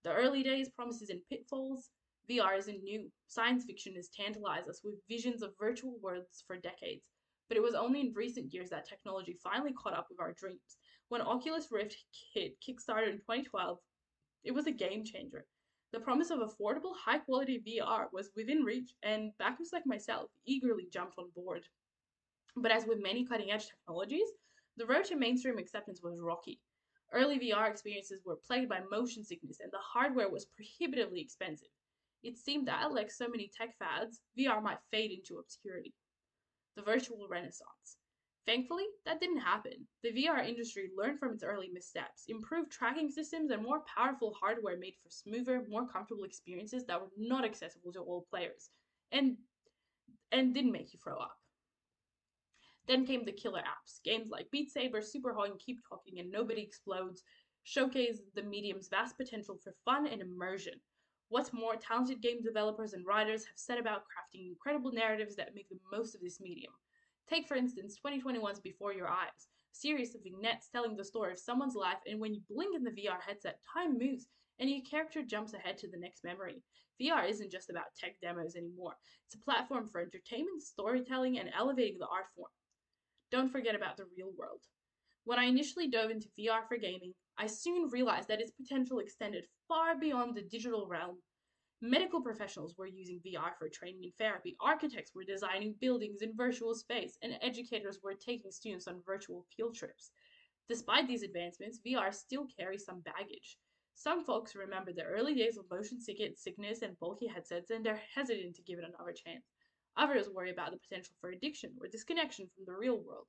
The early days promises and pitfalls. VR isn't new. Science fiction has tantalized us with visions of virtual worlds for decades. But it was only in recent years that technology finally caught up with our dreams. When Oculus Rift hit Kickstarter in 2012, it was a game changer. The promise of affordable, high-quality VR was within reach, and backers like myself eagerly jumped on board. But as with many cutting-edge technologies, the road to mainstream acceptance was rocky. Early VR experiences were plagued by motion sickness, and the hardware was prohibitively expensive. It seemed that, like so many tech fads, VR might fade into obscurity. The virtual renaissance. Thankfully, that didn't happen. The VR industry learned from its early missteps, improved tracking systems, and more powerful hardware made for smoother, more comfortable experiences that were not accessible to all players, and didn't make you throw up. Then came the killer apps. Games like Beat Saber, Super Hot, and Keep Talking, and Nobody Explodes showcase the medium's vast potential for fun and immersion. What's more, talented game developers and writers have set about crafting incredible narratives that make the most of this medium. Take, for instance, 2021's Before Your Eyes, a series of vignettes telling the story of someone's life, and when you blink in the VR headset, time moves, and your character jumps ahead to the next memory. VR isn't just about tech demos anymore. It's a platform for entertainment, storytelling, and elevating the art form. Don't forget about the real world. When I initially dove into VR for gaming, I soon realized that its potential extended far beyond the digital realm. Medical professionals were using VR for training and therapy, architects were designing buildings in virtual space, and educators were taking students on virtual field trips. Despite these advancements, VR still carries some baggage. Some folks remember the early days of motion sickness and bulky headsets, and they're hesitant to give it another chance. Others worry about the potential for addiction or disconnection from the real world.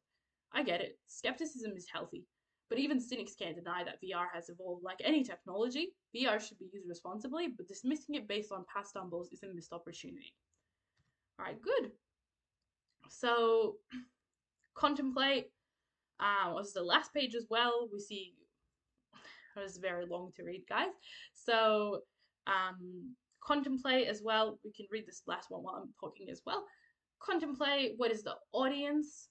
I get it, skepticism is healthy, but even cynics can't deny that VR has evolved. Like any technology, VR should be used responsibly, but dismissing it based on past stumbles is a missed opportunity. All right, good. So, contemplate was the last page as well. We see it was very long to read, guys. So, contemplate as well. We can read this last one while I'm talking as well. Contemplate what is the audience,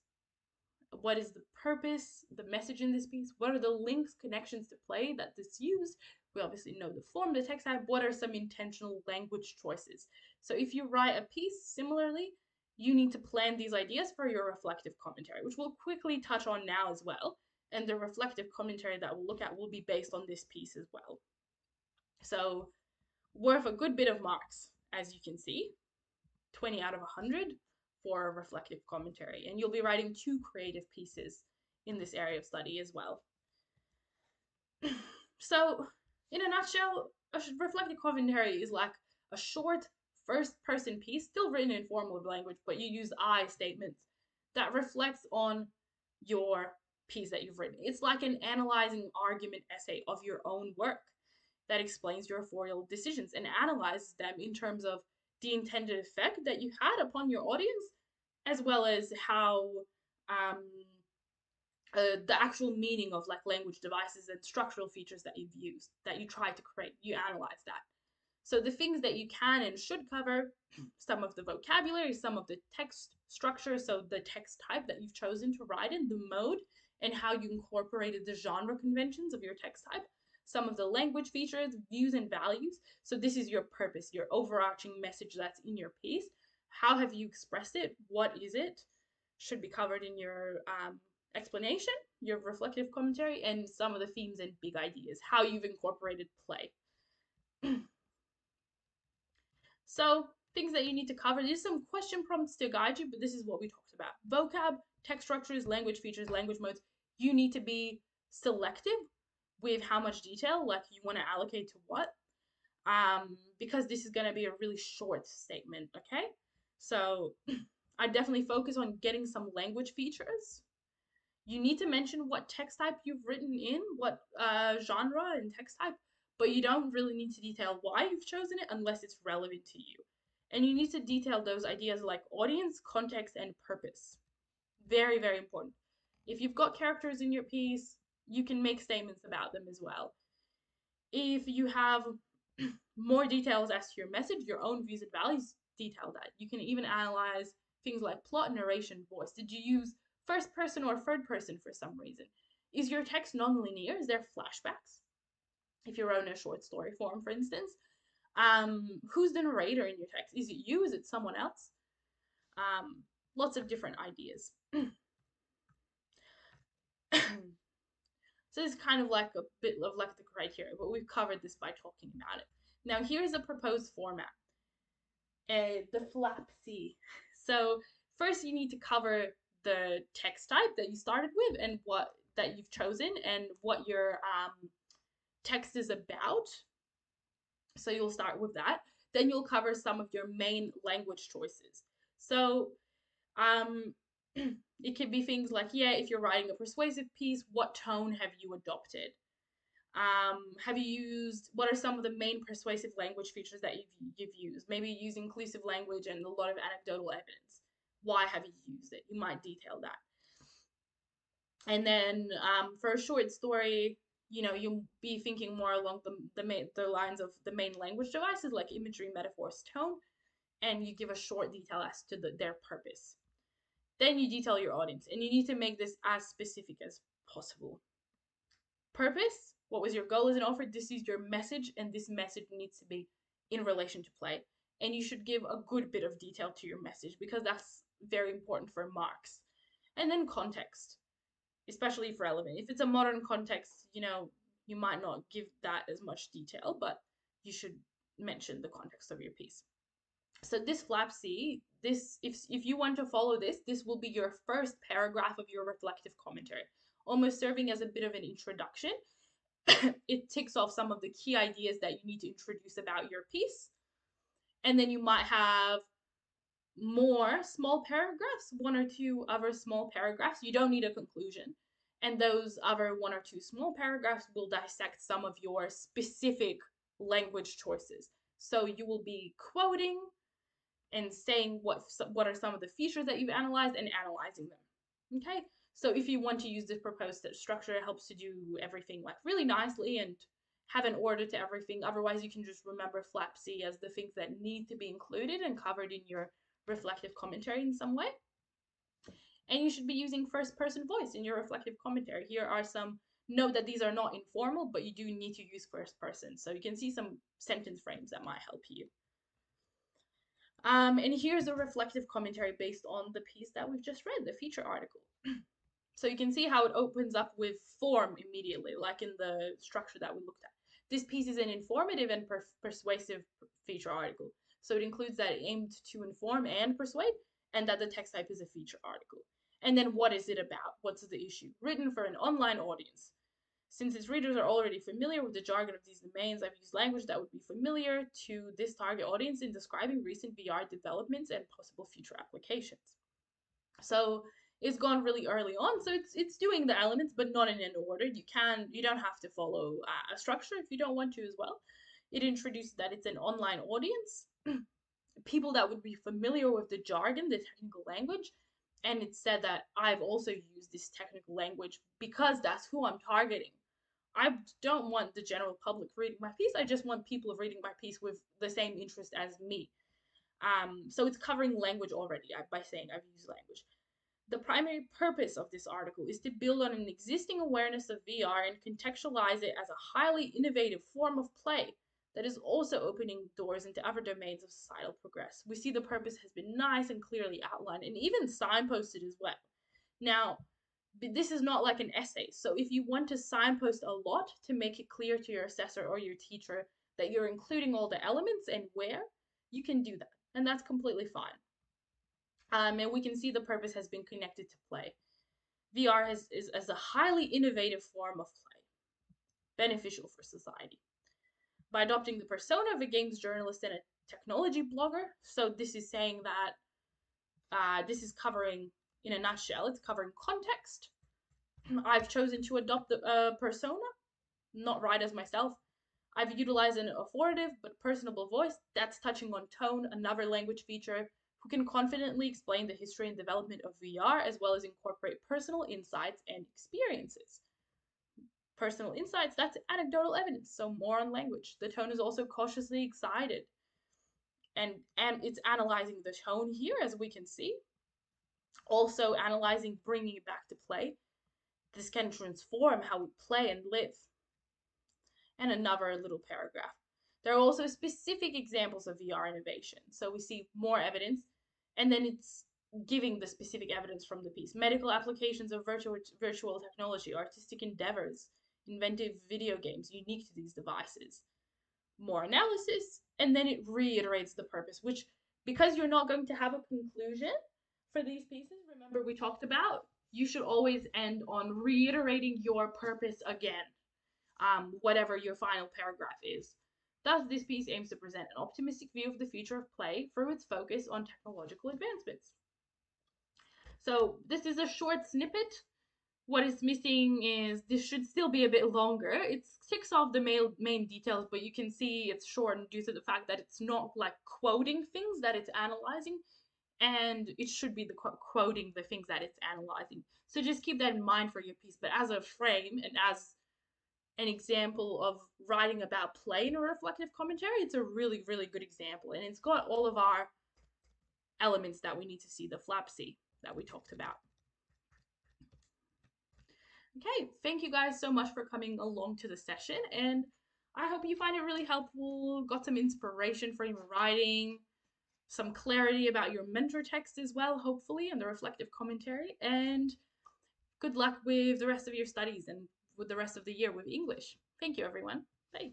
what is the purpose, the message in this piece, what are the links, connections to play that this used. We obviously know the form, the text type, what are some intentional language choices. So if you write a piece similarly, you need to plan these ideas for your reflective commentary, which we'll quickly touch on now as well. And the reflective commentary that we'll look at will be based on this piece as well. So worth a good bit of marks, as you can see, 20 out of 100 for a reflective commentary. And you'll be writing 2 creative pieces in this area of study as well. So, in a nutshell, a reflective commentary is like a short first-person piece, still written in formal language, but you use I statements that reflects on your piece that you've written. It's like an analyzing argument essay of your own work that explains your authorial decisions and analyzes them in terms of the intended effect that you had upon your audience, as well as how um, the actual meaning of like language devices and structural features that you've used, that you try to create. You analyze that. So the things that you can and should cover, some of the vocabulary, some of the text structure, so the text type that you've chosen to write in, the mode, and how you incorporated the genre conventions of your text type, some of the language features, views, and values. So this is your purpose, your overarching message that's in your piece. How have you expressed it? What is it? Should be covered in your explanation, your reflective commentary, and some of the themes and big ideas, how you've incorporated play. So things that you need to cover. There's some question prompts to guide you, but this is what we talked about. Vocab, text structures, language features, language modes. You need to be selective with how much detail like you want to allocate to what. Because this is going to be a really short statement, okay? So I definitely focus on getting some language features. You need to mention what text type you've written in, what genre and text type, but you don't really need to detail why you've chosen it unless it's relevant to you. And you need to detail those ideas like audience, context, and purpose. Very, very important. If you've got characters in your piece, you can make statements about them as well. If you have more details as to your message, your own views and values, detail that. You can even analyze things like plot, narration, voice. Did you use first person or third person for some reason? Is your text non-linear? Is there flashbacks? If you wrote in a short story form, for instance. Who's the narrator in your text? Is it you? Is it someone else? Lots of different ideas. So it's kind of like a bit of like the criteria, but we've covered this by talking about it. Now here's a proposed format. The flap C. So first you need to cover the text type that you started with and what that you've chosen and what your text is about. So you'll start with that. Then you'll cover some of your main language choices. So it could be things like, yeah, if you're writing a persuasive piece, what tone have you adopted? Have you used, what are some of the main persuasive language features that you've used? Maybe you use inclusive language and a lot of anecdotal evidence. Why have you used it? You might detail that. And then for a short story, you know, you'll be thinking more along the lines of the main language devices like imagery, metaphors, tone, and you give a short detail as to their purpose. Then you detail your audience, and you need to make this as specific as possible. Purpose, what was your goal as an author? This is your message, and this message needs to be in relation to play. And you should give a good bit of detail to your message because that's very important for marks. And then context, especially if relevant. If it's a modern context, you know, you might not give that as much detail, but you should mention the context of your piece. So this flap C, this if you want to follow this, this will be your first paragraph of your reflective commentary, almost serving as a bit of an introduction. It ticks off some of the key ideas that you need to introduce about your piece. And then you might have more small paragraphs, one or two other small paragraphs. You don't need a conclusion. And those other one or two small paragraphs will dissect some of your specific language choices. So you will be quoting and saying what are some of the features that you've analyzed and analyzing them. Okay, so if you want to use this proposed structure, it helps to do everything like really nicely and have an order to everything. Otherwise, you can just remember flap C as the things that need to be included and covered in your reflective commentary in some way. And you should be using first person voice in your reflective commentary. Here are some, note that these are not informal, but you do need to use first person. So you can see some sentence frames that might help you. And here's a reflective commentary based on the piece that we've just read, the feature article. So you can see how it opens up with form immediately, like in the structure that we looked at. This piece is an informative and persuasive feature article. So it includes that it aimed to inform and persuade, and that the text type is a feature article. And then what is it about? What's the issue? Written for an online audience. Since its readers are already familiar with the jargon of these domains, I've used language that would be familiar to this target audience in describing recent VR developments and possible future applications. So is gone really early on. So it's doing the elements, but not in an order. You don't have to follow a structure if you don't want to as well. It introduces that it's an online audience, people that would be familiar with the jargon, the technical language. And it said that I've also used this technical language because that's who I'm targeting. I don't want the general public reading my piece. I just want people reading my piece with the same interest as me. So it's covering language already by saying I've used language. The primary purpose of this article is to build on an existing awareness of VR and contextualize it as a highly innovative form of play that is also opening doors into other domains of societal progress. We see the purpose has been nice and clearly outlined and even signposted as well. Now, this is not like an essay. So if you want to signpost a lot to make it clear to your assessor or your teacher that you're including all the elements and where, you can do that. And that's completely fine. And we can see the purpose has been connected to play. VR is as a highly innovative form of play, beneficial for society. By adopting the persona of a games journalist and a technology blogger, so this is saying that this is covering, in a nutshell, it's covering context. I've chosen to adopt the persona, not write as myself. I've utilized an authoritative but personable voice that's touching on tone, another language feature, who can confidently explain the history and development of VR as well as incorporate personal insights and experiences. Personal insights, that's anecdotal evidence, so more on language. The tone is also cautiously excited. And it's analyzing the tone here, as we can see. Also analyzing bringing it back to play. This can transform how we play and live. And another little paragraph. There are also specific examples of VR innovation. So we see more evidence, and then it's giving the specific evidence from the piece. Medical applications of virtual technology, artistic endeavors, inventive video games unique to these devices. More analysis, and then it reiterates the purpose, which, because you're not going to have a conclusion for these pieces, remember we talked about, you should always end on reiterating your purpose again. Whatever your final paragraph is. Thus, this piece aims to present an optimistic view of the future of play through its focus on technological advancements. So this is a short snippet. What is missing is this should still be a bit longer. It ticks off the main details, but you can see it's short due to the fact that it's not like quoting things that it's analyzing, and it should be the quoting the things that it's analyzing. So just keep that in mind for your piece. But as a frame and as an example of writing about play in a reflective commentary, it's a really, really good example. And it's got all of our elements that we need to see, the flapsy that we talked about. Okay, thank you guys so much for coming along to the session. And I hope you find it really helpful, got some inspiration for your writing, some clarity about your mentor text as well, hopefully, and the reflective commentary. And good luck with the rest of your studies and with the rest of the year with English. Thank you, everyone. Bye.